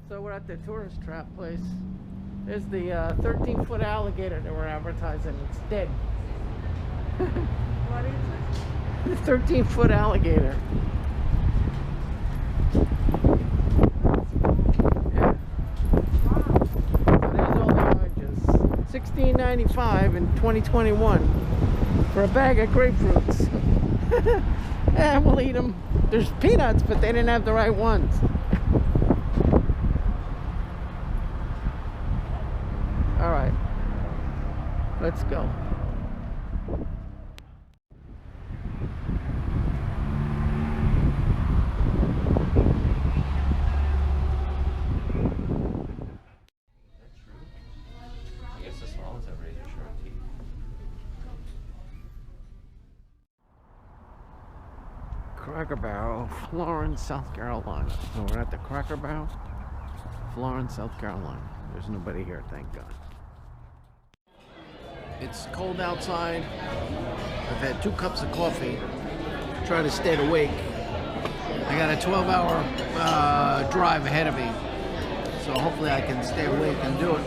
So we're at the tourist trap place. There's the 13-foot alligator that we're advertising. It's dead. What is it? The 13-foot alligator. Yeah. Wow. So there's all the oranges. $16.95 in 2021 for a bag of grapefruits. And we'll eat them. There's peanuts, but they didn't have the right ones. All right, let's go. I guess the small ones have razor sharp teeth. Cracker Barrel, Florence, South Carolina. So we're at the Cracker Barrel, Florence, South Carolina. There's nobody here, thank God. It's cold outside. I've had 2 cups of coffee. Try to stay awake. I got a 12-hour drive ahead of me, so hopefully I can stay awake and do it.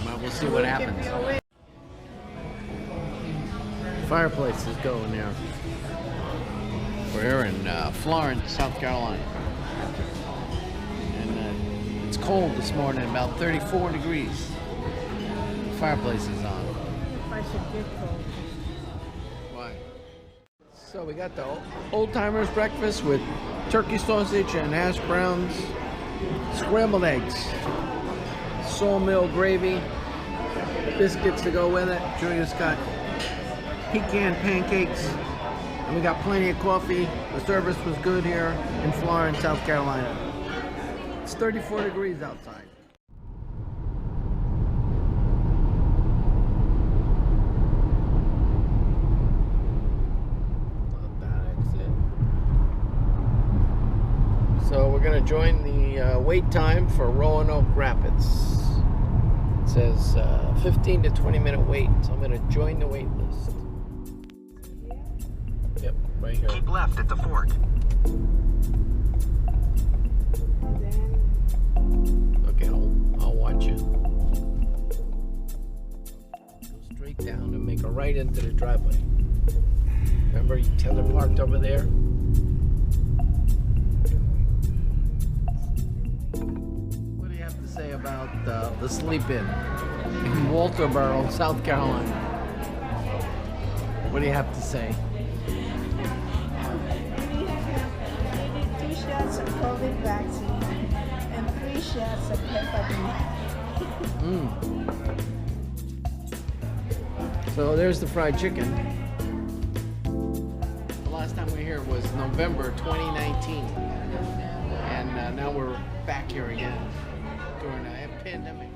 But we'll see what happens. Fireplace is going there. We're here in Florence, South Carolina. And it's cold this morning, about 34 degrees. The fireplace is on. If I should get cold. Why? So we got the old timers breakfast with turkey sausage and hash browns, scrambled eggs, sawmill gravy, biscuits to go with it. Julia's got pecan pancakes, and we got plenty of coffee. The service was good here in Florence, South Carolina. It's 34 degrees outside. Not bad, that's it. So we're gonna join the wait time for Roanoke Rapids. It says 15 to 20 minute wait, so I'm gonna join the wait list. Yep, right here. Keep left at the fork. Okay, I'll watch you. Go straight down and make a right into the driveway. Remember, you tell her parked over there? What do you have to say about the sleep-in in Walterboro, South Carolina? What do you have to say? We need 2 shots of COVID vaccine and 3 shots of hepatitis. So there's the fried chicken. The last time we were here was November 2019. And now we're back here again during a pandemic.